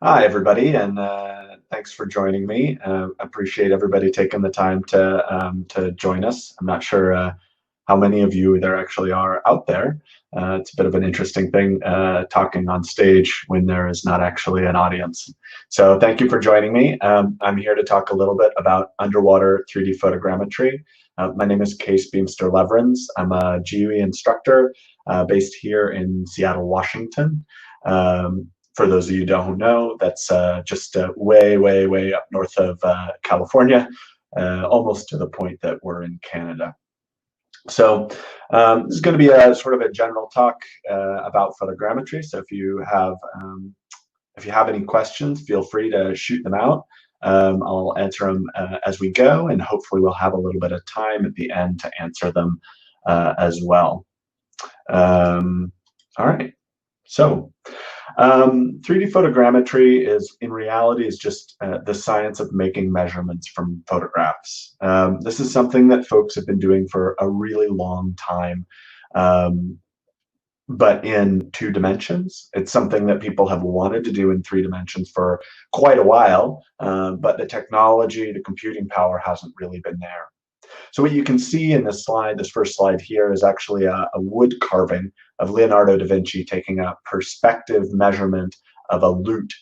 Hi, everybody, and thanks for joining me. Appreciate everybody taking the time to join us. I'm not sure how many of you there actually are out there. It's a bit of an interesting thing talking on stage when there is not actually an audience. So thank you for joining me. I'm here to talk a little bit about underwater 3D photogrammetry. My name is Kees Beemster Leverenz. I'm a GUE instructor based here in Seattle, Washington. For those of you who don't know, that's just way up north of California, almost to the point that we're in Canada. So this is going to be a sort of a general talk about photogrammetry. So if you have any questions, feel free to shoot them out. I'll answer them as we go, and hopefully we'll have a little bit of time at the end to answer them as well. All right. So 3D photogrammetry is, in reality, is just the science of making measurements from photographs. This is something that folks have been doing for a really long time, but in 2 dimensions. It's something that people have wanted to do in 3 dimensions for quite a while, but the technology, the computing power hasn't really been there. So what you can see in this slide, this first slide here, is actually a wood carving of Leonardo da Vinci taking a perspective measurement of a lute,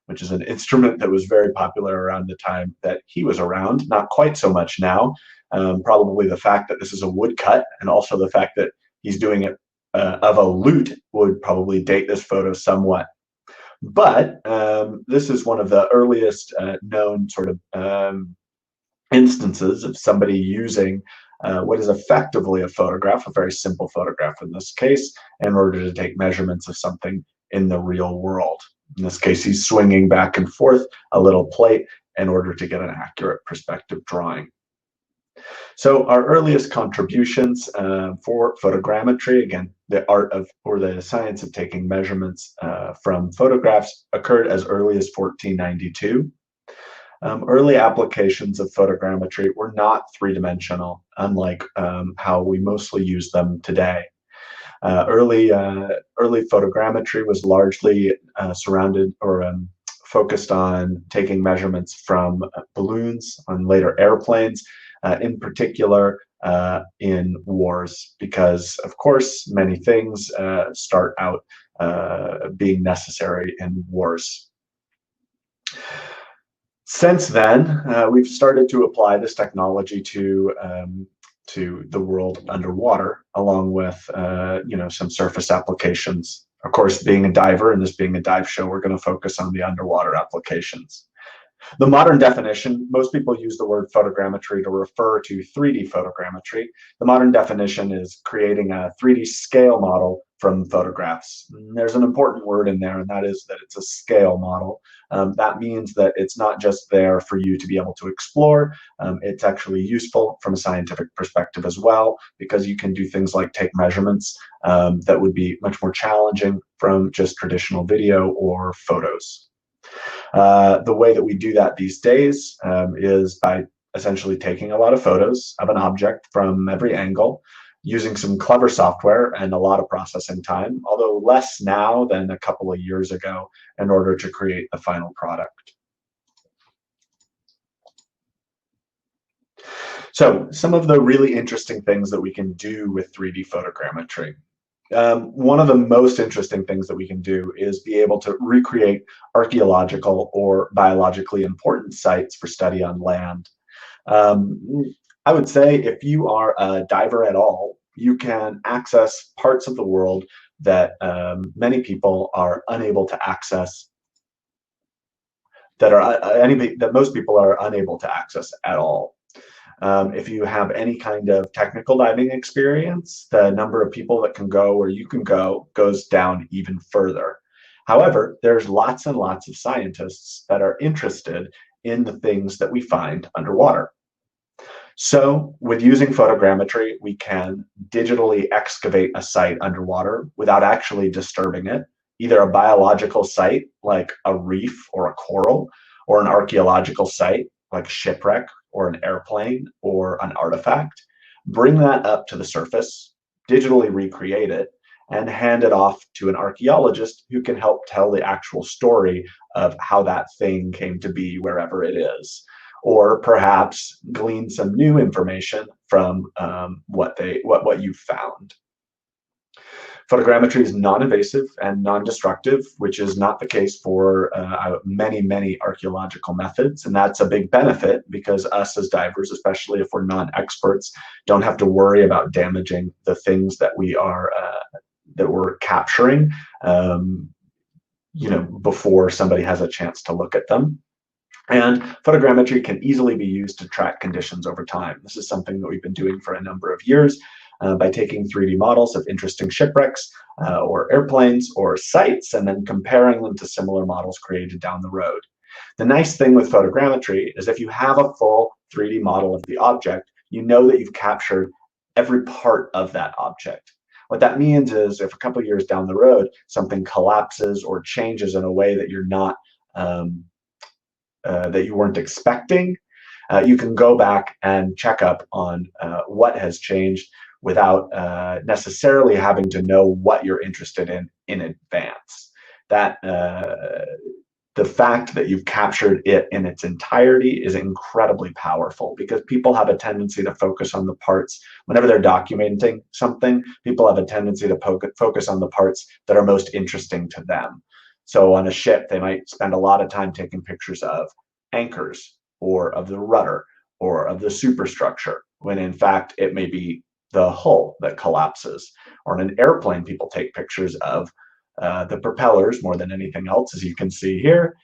which is an instrument that was very popular around the time that he was around. Not quite so much now. Probably the fact that this is a woodcut, and also the fact that he's doing it of a lute, would probably date this photo somewhat. But this is one of the earliest known sort of instances of somebody using what is effectively a photograph, a very simple photograph in this case, in order to take measurements of something in the real world. In this case, he's swinging back and forth a little plate in order to get an accurate perspective drawing. So our earliest contributions for photogrammetry, again, the art of, or the science of taking measurements from photographs, occurred as early as 1492. Early applications of photogrammetry were not 3-dimensional, unlike how we mostly use them today. Early photogrammetry was largely surrounded or focused on taking measurements from balloons, on later airplanes, in particular in wars, because of course many things start out being necessary in wars. Since then, we've started to apply this technology to the world underwater, along with some surface applications. Of course, being a diver, and this being a dive show, we're going to focus on the underwater applications. The modern definition, most people use the word photogrammetry to refer to 3D photogrammetry. The modern definition is creating a 3D scale model from photographs. There's an important word in there, and that is that it's a scale model. That means that it's not just there for you to be able to explore. It's actually useful from a scientific perspective as well, because you can do things like take measurements that would be much more challenging from just traditional video or photos. The way that we do that these days is by essentially taking a lot of photos of an object from every angle, using some clever software and a lot of processing time, although less now than a couple of years ago, in order to create the final product. So some of the really interesting things that we can do with 3D photogrammetry. One of the most interesting things that we can do is be able to recreate archaeological or biologically important sites for study on land. I would say if you are a diver at all, you can access parts of the world that many people are unable to access, that most people are unable to access at all. If you have any kind of technical diving experience, the number of people that can go where you can go goes down even further. However, there's lots and lots of scientists that are interested in the things that we find underwater. So with using photogrammetry, we can digitally excavate a site underwater without actually disturbing it, either a biological site like a reef or a coral, or an archaeological site like shipwreck or an airplane or an artifact, bring that up to the surface, digitally recreate it, and hand it off to an archaeologist who can help tell the actual story of how that thing came to be wherever it is. Or perhaps glean some new information from what you've found. Photogrammetry is non-invasive and non-destructive, which is not the case for many archaeological methods. And that's a big benefit because us as divers, especially if we're non-experts, don't have to worry about damaging the things that we're capturing, before somebody has a chance to look at them. And photogrammetry can easily be used to track conditions over time. This is something that we've been doing for a number of years by taking 3D models of interesting shipwrecks or airplanes or sites and then comparing them to similar models created down the road. The nice thing with photogrammetry is if you have a full 3D model of the object, you know that you've captured every part of that object. What that means is if a couple of years down the road something collapses or changes in a way that you're not that you weren't expecting, you can go back and check up on what has changed without necessarily having to know what you're interested in advance. That the fact that you've captured it in its entirety is incredibly powerful because people have a tendency to focus on the parts. Whenever they're documenting something, people have a tendency to focus on the parts that are most interesting to them. So on a ship, they might spend a lot of time taking pictures of anchors or of the rudder or of the superstructure, when in fact it may be the hull that collapses. Or in an airplane, people take pictures of the propellers more than anything else, as you can see here,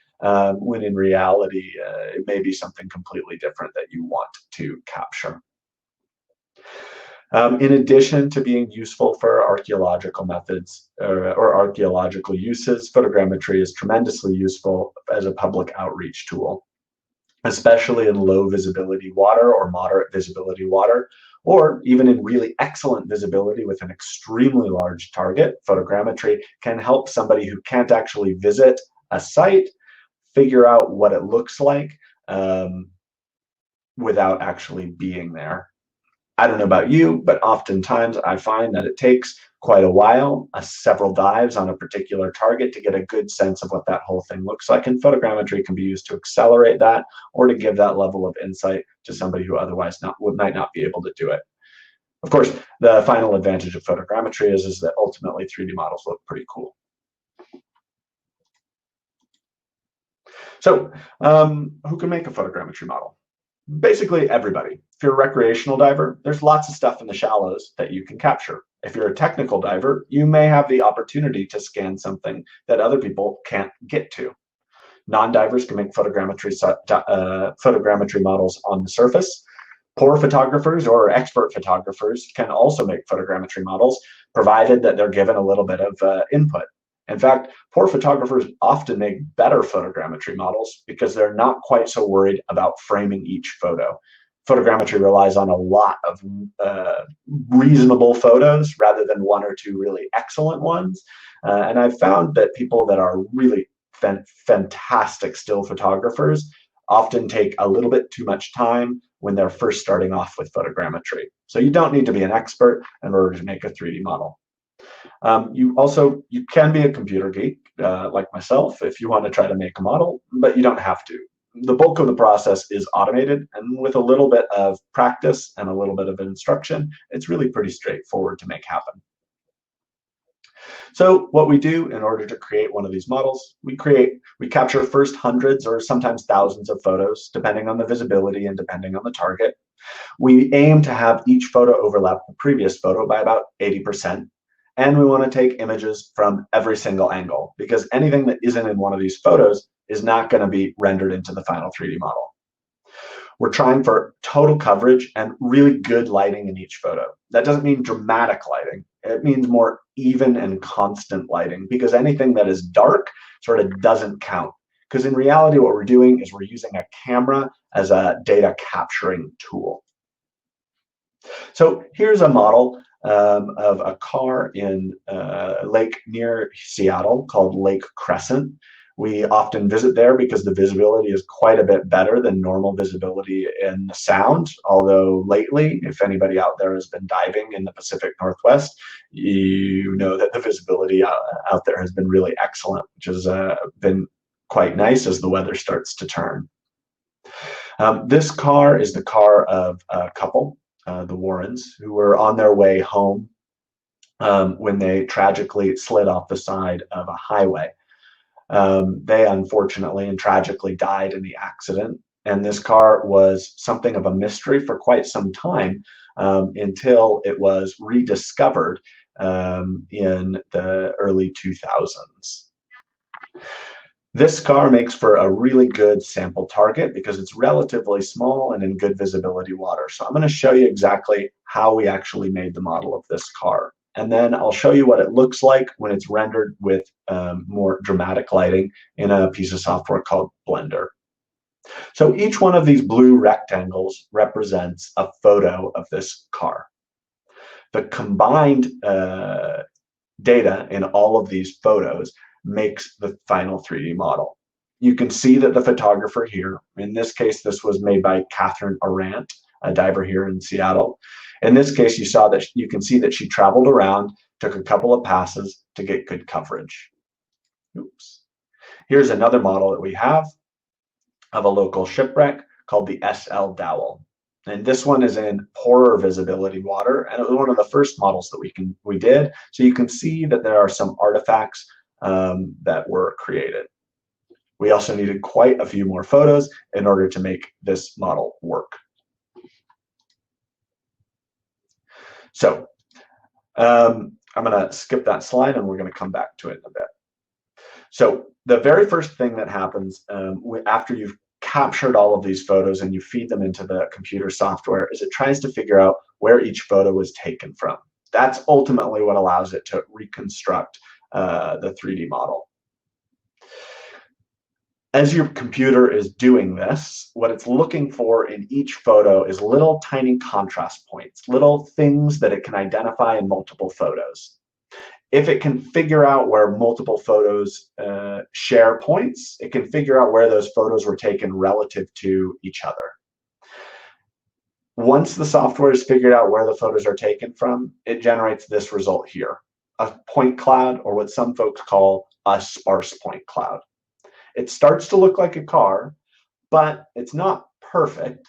when in reality it may be something completely different that you want to capture. In addition to being useful for archaeological methods or archaeological uses, photogrammetry is tremendously useful as a public outreach tool, especially in low visibility water or moderate visibility water, or even in really excellent visibility with an extremely large target. Photogrammetry can help somebody who can't actually visit a site figure out what it looks like without actually being there. I don't know about you, but oftentimes I find that it takes quite a while, several dives on a particular target to get a good sense of what that whole thing looks like. And photogrammetry can be used to accelerate that or to give that level of insight to somebody who otherwise might not be able to do it. Of course, the final advantage of photogrammetry is that ultimately 3D models look pretty cool. So who can make a photogrammetry model? Basically everybody. If you're a recreational diver, there's lots of stuff in the shallows that you can capture. If you're a technical diver, you may have the opportunity to scan something that other people can't get to. Non-divers can make photogrammetry models on the surface. Poor photographers or expert photographers can also make photogrammetry models, provided that they're given a little bit of input. In fact, poor photographers often make better photogrammetry models because they're not quite so worried about framing each photo. Photogrammetry relies on a lot of reasonable photos rather than one or two really excellent ones. And I've found that people that are really fantastic still photographers often take a little bit too much time when they're first starting off with photogrammetry. So you don't need to be an expert in order to make a 3D model. You can be a computer geek like myself if you want to try to make a model, but you don't have to. The bulk of the process is automated, and with a little bit of practice and a little bit of instruction, it's really pretty straightforward to make happen. So what we do in order to create one of these models, we capture first hundreds or sometimes thousands of photos, depending on the visibility and depending on the target. We aim to have each photo overlap the previous photo by about 80%. And we want to take images from every single angle because anything that isn't in one of these photos is not going to be rendered into the final 3D model. We're trying for total coverage and really good lighting in each photo. That doesn't mean dramatic lighting. It means more even and constant lighting because anything that is dark sort of doesn't count. Because in reality, what we're doing is we're using a camera as a data capturing tool. So here's a model of a car in a lake near Seattle called Lake Crescent, We often visit there because the visibility is quite a bit better than normal visibility in the Sound, although lately, if anybody out there has been diving in the Pacific Northwest, you know that the visibility out there has been really excellent, which has been quite nice as the weather starts to turn. This car is the car of a couple, the Warrens, who were on their way home when they tragically slid off the side of a highway. They unfortunately and tragically died in the accident, and this car was something of a mystery for quite some time until it was rediscovered in the early 2000s. This car makes for a really good sample target because it's relatively small and in good visibility water. So I'm going to show you exactly how we actually made the model of this car. And then I'll show you what it looks like when it's rendered with more dramatic lighting in a piece of software called Blender. So each one of these blue rectangles represents a photo of this car. The combined data in all of these photos makes the final 3D model. You can see that the photographer here, in this case, this was made by Catherine Arant, a diver here in Seattle. In this case, you can see that she traveled around, took a couple of passes to get good coverage. Oops. Here's another model that we have of a local shipwreck called the SL Dowell. And this one is in poorer visibility water, and it was one of the first models that we did. So you can see that there are some artifacts that were created. We also needed quite a few more photos in order to make this model work. So I'm going to skip that slide and we're going to come back to it in a bit. So the very first thing that happens after you've captured all of these photos and you feed them into the computer software is it tries to figure out where each photo was taken from. That's ultimately what allows it to reconstruct the 3D model. As your computer is doing this, what it's looking for in each photo is little tiny contrast points, little things that it can identify in multiple photos. If it can figure out where multiple photos share points, it can figure out where those photos were taken relative to each other. Once the software has figured out where the photos are taken from, it generates this result here, a point cloud, or what some folks call a sparse point cloud. It starts to look like a car, but it's not perfect.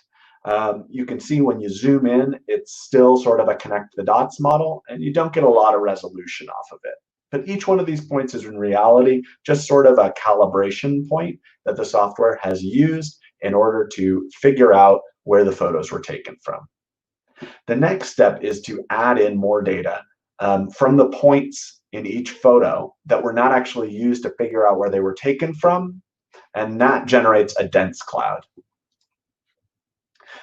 You can see when you zoom in, it's still sort of a connect the dots model, and you don't get a lot of resolution off of it. But each one of these points is in reality just sort of a calibration point that the software has used in order to figure out where the photos were taken from. The next step is to add in more data from the points in each photo that were not actually used to figure out where they were taken from, and that generates a dense cloud.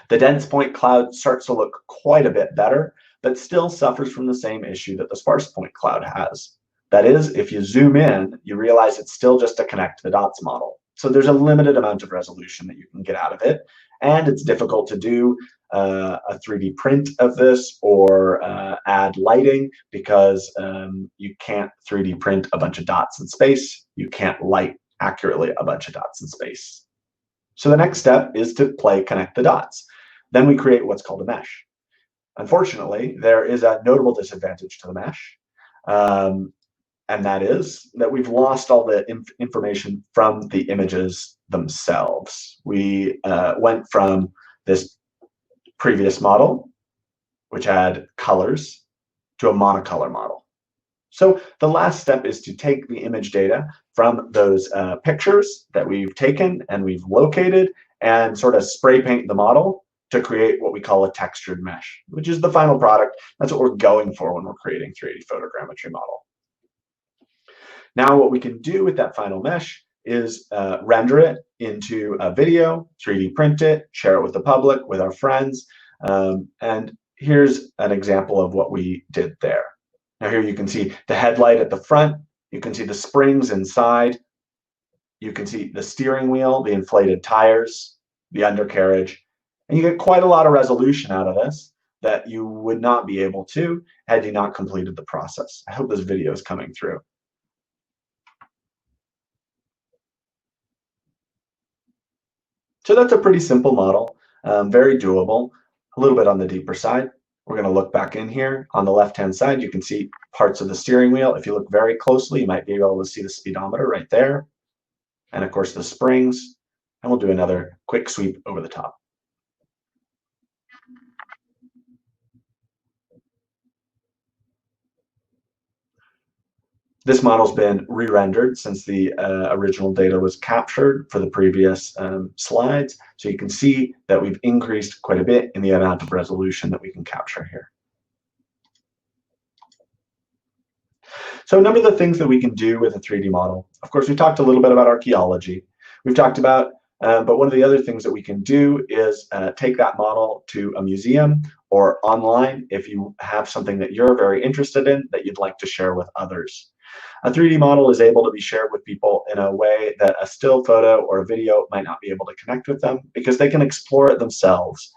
The dense point cloud starts to look quite a bit better, but still suffers from the same issue that the sparse point cloud has. That is, if you zoom in, you realize it's still just a connect the dots model. So there's a limited amount of resolution that you can get out of it, and it's difficult to do a 3D print of this or add lighting because you can't 3D print a bunch of dots in space. You can't light accurately a bunch of dots in space. So the next step is to play connect the dots. Then we create what's called a mesh. Unfortunately, there is a notable disadvantage to the mesh, and that is that we've lost all the information from the images themselves. We went from this previous model, which had colors, to a monocolor model. So the last step is to take the image data from those pictures that we've taken and we've located and sort of spray paint the model to create what we call a textured mesh, which is the final product. That's what we're going for when we're creating 3D photogrammetry model. Now what we can do with that final mesh is render it into a video, 3D print it, share it with the public, with our friends, and here's an example of what we did there. Now here you can see the headlight at the front, you can see the springs inside, you can see the steering wheel, the inflated tires, the undercarriage, and you get quite a lot of resolution out of this that you would not be able to had you not completed the process. I hope this video is coming through. So that's a pretty simple model, very doable, a little bit on the deeper side. We're going to look back in here. On the left-hand side, you can see parts of the steering wheel. If you look very closely, you might be able to see the speedometer right there. And of course the springs. And we'll do another quick sweep over the top. This model's been re-rendered since the original data was captured for the previous slides. So you can see that we've increased quite a bit in the amount of resolution that we can capture here. So a number of the things that we can do with a 3D model. Of course, we talked a little bit about archaeology. We've talked about, but one of the other things that we can do is take that model to a museum or online if you have something that you're very interested in that you'd like to share with others. A 3D model is able to be shared with people in a way that a still photo or a video might not be able to connect with them because they can explore it themselves.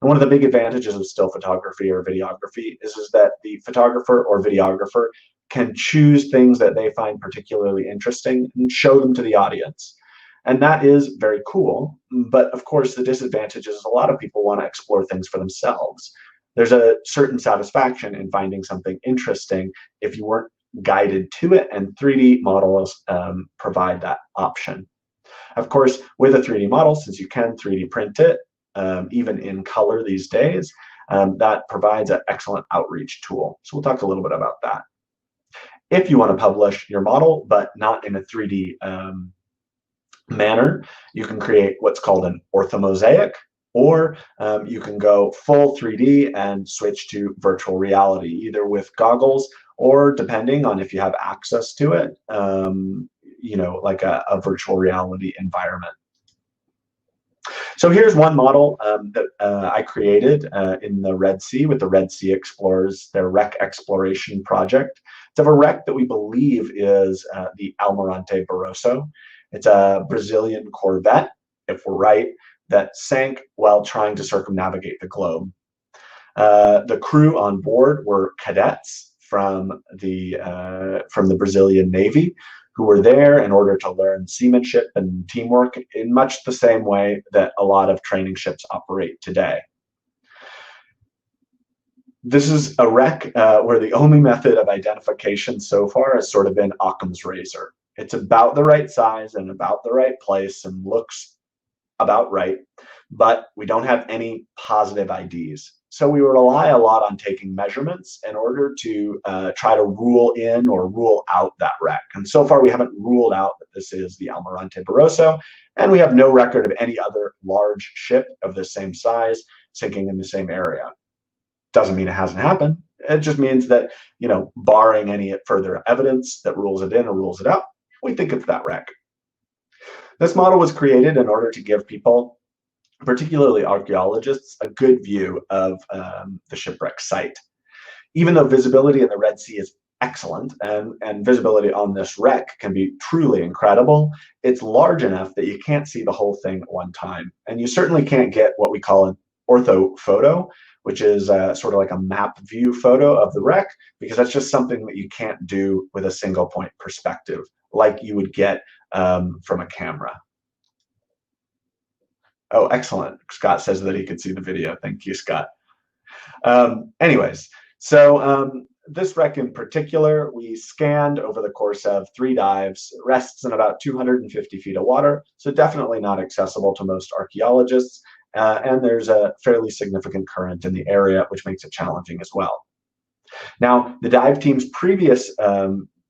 And one of the big advantages of still photography or videography is that the photographer or videographer can choose things that they find particularly interesting and show them to the audience. And that is very cool. But of course, the disadvantage is a lot of people want to explore things for themselves. There's a certain satisfaction in finding something interesting if you weren't guided to it, and 3D models provide that option. Of course, with a 3D model, since you can 3D print it, even in color these days, that provides an excellent outreach tool. So we'll talk a little bit about that. If you want to publish your model, but not in a 3D manner, you can create what's called an Ortho Mosaic, or you can go full 3D and switch to virtual reality, either with goggles or, depending on if you have access to it, you know, like a virtual reality environment. So here's one model that I created in the Red Sea with the Red Sea Explorers, their wreck exploration project. It's of a wreck that we believe is the Almirante Barroso. It's a Brazilian corvette, if we're right, that sank while trying to circumnavigate the globe. The crew on board were cadets from the Brazilian Navy, who were there in order to learn seamanship and teamwork in much the same way that a lot of training ships operate today. This is a wreck where the only method of identification so far has sort of been Occam's razor. It's about the right size and about the right place and looks about right, but we don't have any positive IDs. So we rely a lot on taking measurements in order to try to rule in or rule out that wreck. And so far we haven't ruled out that this is the Almirante Barroso, and we have no record of any other large ship of the same size sinking in the same area. Doesn't mean it hasn't happened. It just means that, you know, barring any further evidence that rules it in or rules it out, we think it's that wreck. This model was created in order to give people, particularly archaeologists, a good view of the shipwreck site. Even though visibility in the Red Sea is excellent and visibility on this wreck can be truly incredible, it's large enough that you can't see the whole thing at one time. And you certainly can't get what we call an ortho photo, which is sort of like a map view photo of the wreck, because that's just something that you can't do with a single point perspective like you would get from a camera. Oh, excellent. Scott says that he could see the video. Thank you, Scott. Anyways, so this wreck in particular, we scanned over the course of 3 dives, rests in about 250 feet of water, so definitely not accessible to most archaeologists, and there's a fairly significant current in the area, which makes it challenging as well. Now, the dive teams previous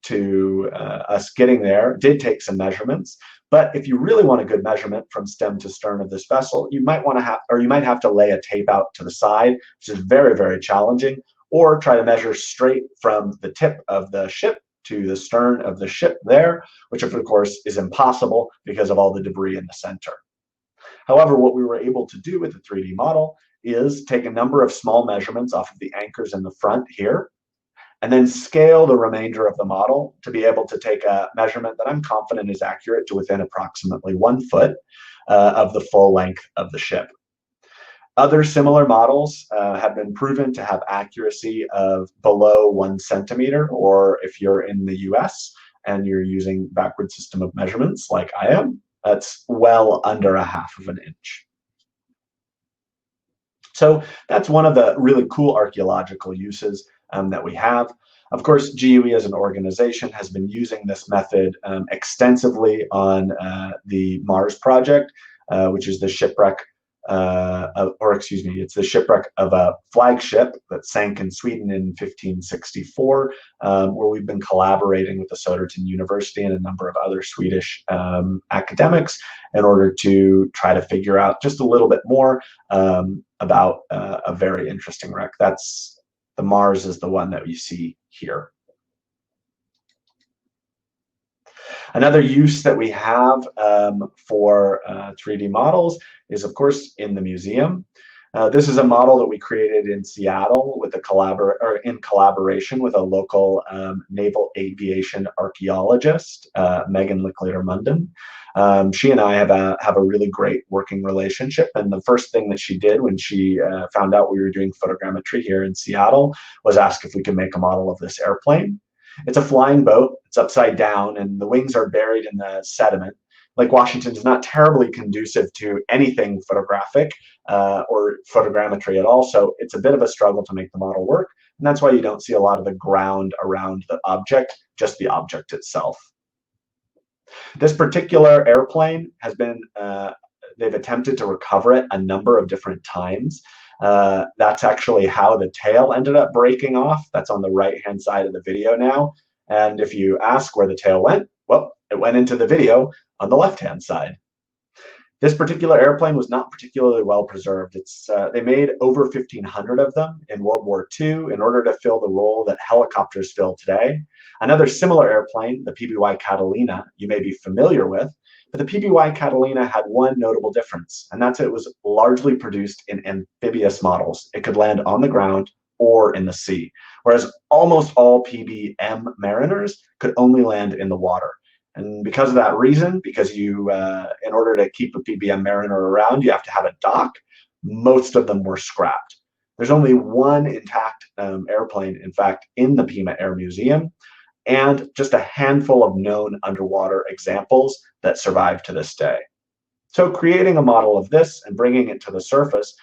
to us getting there did take some measurements, but if you really want a good measurement from stem to stern of this vessel, you might want to have, or you might have to lay a tape out to the side, which is very, very challenging, or try to measure straight from the tip of the ship to the stern of the ship there, which of course is impossible because of all the debris in the center. However, what we were able to do with the 3D model is take a number of small measurements off of the anchors in the front here, and then scale the remainder of the model to be able to take a measurement that I'm confident is accurate to within approximately 1 foot of the full length of the ship. Other similar models have been proven to have accuracy of below 1 centimeter, or if you're in the US and you're using backward system of measurements like I am, That's well under 1/2 of an inch. So that's one of the really cool archaeological uses that we have. Of course, GUE as an organization has been using this method extensively on the Mars project, which is the shipwreck, it's the shipwreck of a flagship that sank in Sweden in 1564, where we've been collaborating with the Södertörn University and a number of other Swedish academics in order to try to figure out just a little bit more about a very interesting wreck. That's the Mars is the one that you see here. Another use that we have for 3D models is, of course, in the museum. This is a model that we created in Seattle with in collaboration with a local naval aviation archaeologist, Megan Licklider-Munden. She and I have a really great working relationship, and the first thing that she did when she found out we were doing photogrammetry here in Seattle was ask if we could make a model of this airplane. It's a flying boat, it's upside down, and the wings are buried in the sediment. Lake Washington is not terribly conducive to anything photographic or photogrammetry at all, so it's a bit of a struggle to make the model work, and that's why you don't see a lot of the ground around the object, just the object itself. This particular airplane has been, they've attempted to recover it a number of different times. That's actually how the tail ended up breaking off. That's on the right-hand side of the video now. And if you ask where the tail went, well, it went into the video on the left-hand side. This particular airplane was not particularly well preserved. They made over 1,500 of them in World War II in order to fill the role that helicopters fill today. Another similar airplane, the PBY Catalina, you may be familiar with, but the PBY Catalina had one notable difference, and that's it was largely produced in amphibious models. It could land on the ground or in the sea, whereas almost all PBM mariners could only land in the water. And because of that reason, because you, in order to keep a PBM Mariner around, you have to have a dock, most of them were scrapped. There's only one intact airplane, in fact, in the Pima Air Museum, and just a handful of known underwater examples that survive to this day. So creating a model of this and bringing it to the surface,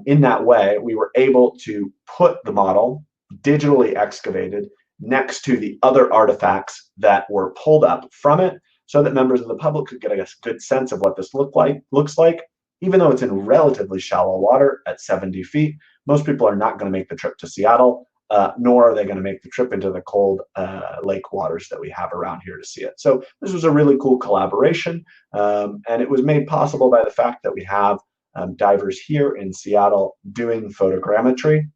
in that way, we were able to put the model digitally excavated next to the other artifacts that were pulled up from it so that members of the public could get a good sense of what this looks like. Even though it's in relatively shallow water at 70 feet, most people are not going to make the trip to Seattle, nor are they going to make the trip into the cold lake waters that we have around here to see it. So this was a really cool collaboration, and it was made possible by the fact that we have divers here in Seattle doing photogrammetry.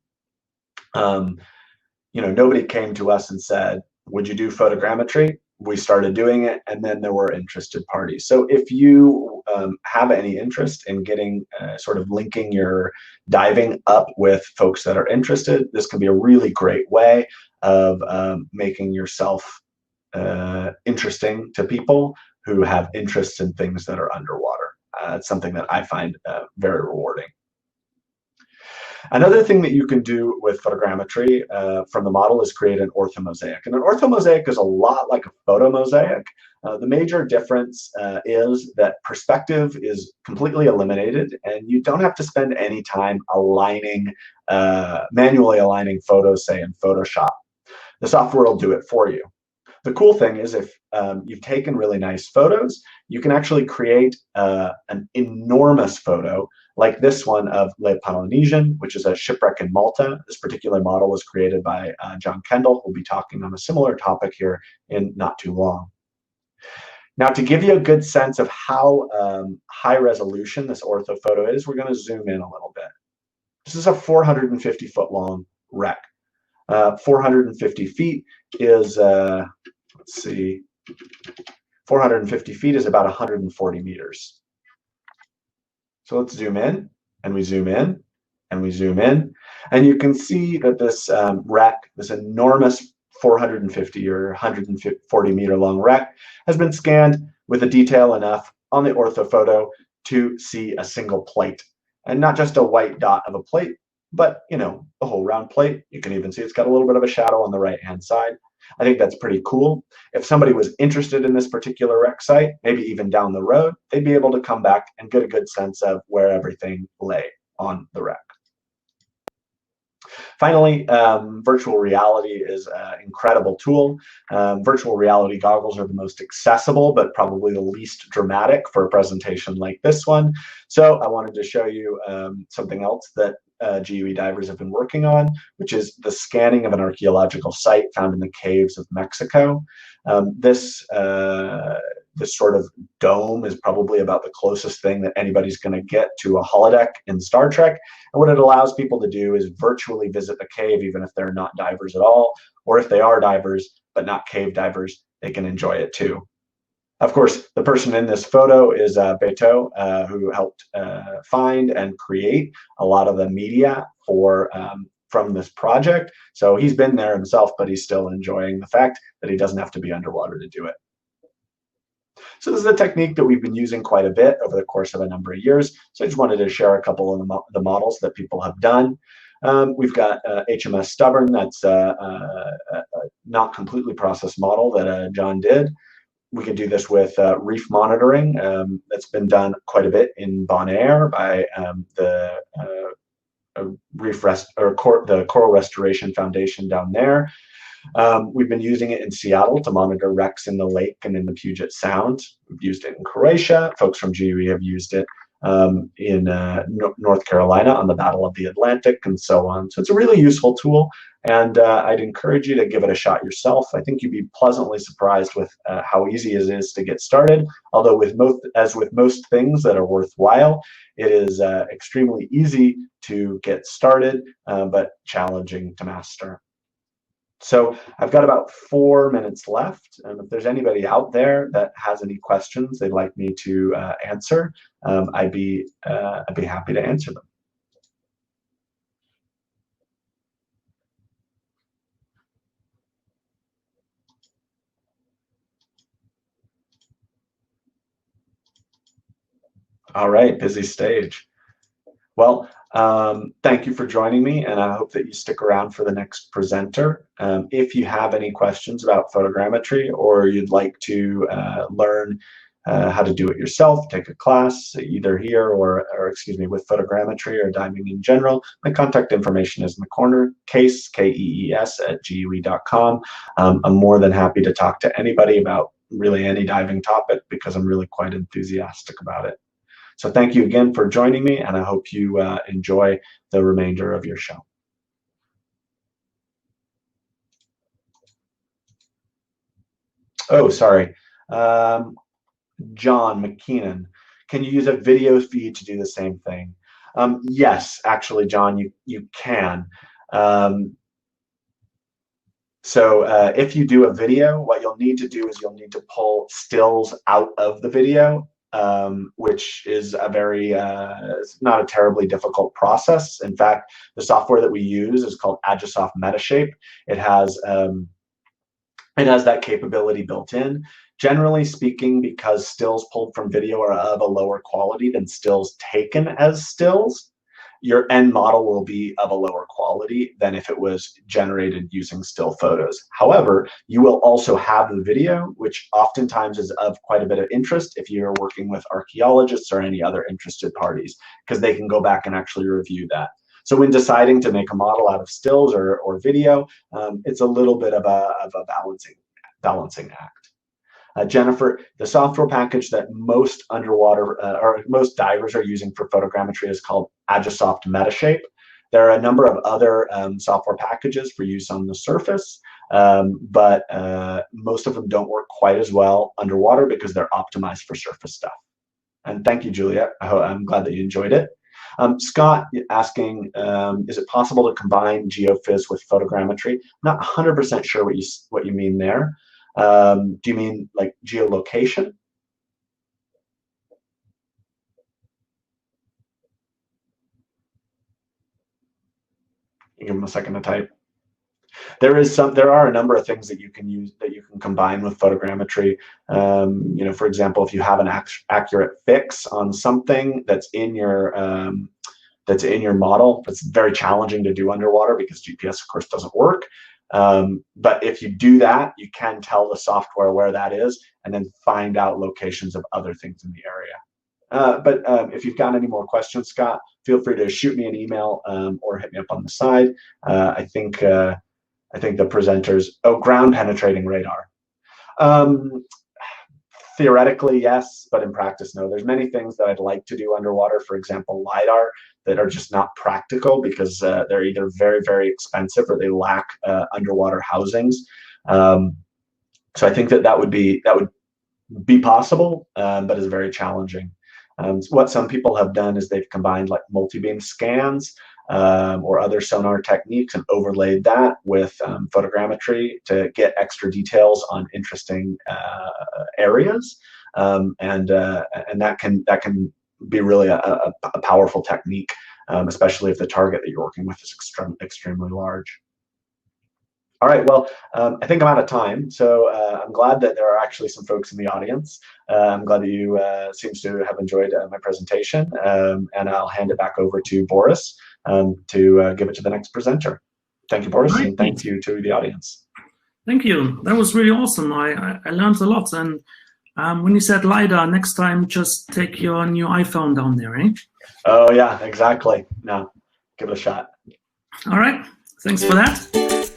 Nobody came to us and said, would you do photogrammetry? We started doing it, and then there were interested parties. So if you have any interest in getting sort of linking your diving up with folks that are interested, this can be a really great way of making yourself interesting to people who have interests in things that are underwater. It's something that I find very rewarding. Another thing that you can do with photogrammetry from the model is create an ortho mosaic. And an ortho mosaic is a lot like a photo mosaic. The major difference is that perspective is completely eliminated, and you don't have to spend any time manually aligning photos, say in Photoshop. The software will do it for you. The cool thing is if you've taken really nice photos, you can actually create an enormous photo like this one of Le Polynesian, which is a shipwreck in Malta. This particular model was created by John Kendall, who'll be talking on a similar topic here in not too long. Now, to give you a good sense of how high resolution this ortho photo is, we're going to zoom in a little bit. This is a 450-foot long wreck. 450 feet is, let's see, 450 feet is about 140 meters. So let's zoom in, and we zoom in, and we zoom in, and you can see that this wreck, this enormous 450 or 140 meter long wreck, has been scanned with a detail enough on the ortho photo to see a single plate, and not just a white dot of a plate, but a whole round plate. You can even see it's got a little bit of a shadow on the right hand side. I think that's pretty cool. If somebody was interested in this particular wreck site, maybe even down the road, they'd be able to come back and get a good sense of where everything lay on the wreck. Finally, virtual reality is an incredible tool. Virtual reality goggles are the most accessible, but probably the least dramatic for a presentation like this one. So I wanted to show you something else that GUE divers have been working on, which is the scanning of an archaeological site found in the caves of Mexico. This sort of dome is probably about the closest thing that anybody's going to get to a holodeck in Star Trek. And what it allows people to do is virtually visit the cave, even if they're not divers at all, or if they are divers but not cave divers, they can enjoy it too. Of course, the person in this photo is Beto, who helped find and create a lot of the media for from this project. So he's been there himself, but he's still enjoying the fact that he doesn't have to be underwater to do it. So this is a technique that we've been using quite a bit over the course of a number of years. So I just wanted to share a couple of the models that people have done. We've got HMS Stubborn. That's a not completely processed model that John did. We can do this with reef monitoring. That's been done quite a bit in Bonaire by the Coral Restoration Foundation down there. We've been using it in Seattle to monitor wrecks in the lake and in the Puget Sound. We've used it in Croatia. Folks from GUE have used it in North Carolina on the Battle of the Atlantic and so on. So it's a really useful tool, and I'd encourage you to give it a shot yourself. I think you'd be pleasantly surprised with how easy it is to get started. Although with most things that are worthwhile, it is extremely easy to get started, but challenging to master. So I've got about 4 minutes left, and if there's anybody out there that has any questions they'd like me to answer, I'd be happy to answer them. All right, busy stage. Well, thank you for joining me, and I hope that you stick around for the next presenter. If you have any questions about photogrammetry, or you'd like to learn how to do it yourself, take a class either here or excuse me, with photogrammetry or diving in general, my contact information is in the corner, Kees, K-E-E-S, @GUE.com. I'm more than happy to talk to anybody about really any diving topic because I'm really quite enthusiastic about it. So thank you again for joining me, and I hope you enjoy the remainder of your show. Oh, sorry. John McKeenan, can you use a video feed to do the same thing? Yes, actually, John, you can. So if you do a video, what you'll need to do is you'll need to pull stills out of the video, which is a very, it's not a terribly difficult process. In fact, the software that we use is called Agisoft Metashape. It has that capability built in. Generally speaking, because stills pulled from video are of a lower quality than stills taken as stills, your end model will be of a lower quality than if it was generated using still photos. However, you will also have the video, which oftentimes is of quite a bit of interest if you're working with archaeologists or any other interested parties, because they can go back and actually review that. So when deciding to make a model out of stills or video, it's a little bit of a balancing act. Jennifer, the software package that most underwater or most divers are using for photogrammetry is called Agisoft Metashape. There are a number of other software packages for use on the surface, but most of them don't work quite as well underwater because they're optimized for surface stuff. And thank you, Juliet. I'm glad that you enjoyed it. Scott asking, is it possible to combine geophys with photogrammetry? I'm not 100% sure what you mean there. Do you mean like geolocation? Give them a second to type. There are a number of things that you can use, that you can combine with photogrammetry. You know, for example, if you have an accurate fix on something that's in your model, it's very challenging to do underwater because GPS, of course, doesn't work. But if you do that, you can tell the software where that is and then find out locations of other things in the area. But if you've got any more questions, Scott, feel free to shoot me an email or hit me up on the side. I think the presenters, ground penetrating radar. Theoretically, yes, but in practice, no. There's many things that I'd like to do underwater, for example, LiDAR, that are just not practical because they're either very, very expensive or they lack underwater housings. So I think that would be possible, but is very challenging. What some people have done is they've combined like multi-beam scans or other sonar techniques and overlaid that with photogrammetry to get extra details on interesting areas, and that can be really a powerful technique, especially if the target that you're working with is extremely large. All right, well, I think I'm out of time, so I'm glad that there are actually some folks in the audience. I'm glad that you seems to have enjoyed my presentation, and I'll hand it back over to Boris to give it to the next presenter. Thank you, Boris, and thank you to the audience. Thank you. That was really awesome. I learned a lot, and when you said LiDAR, next time just take your new iPhone down there, eh? Oh, yeah, exactly. No, give it a shot. All right, thanks for that.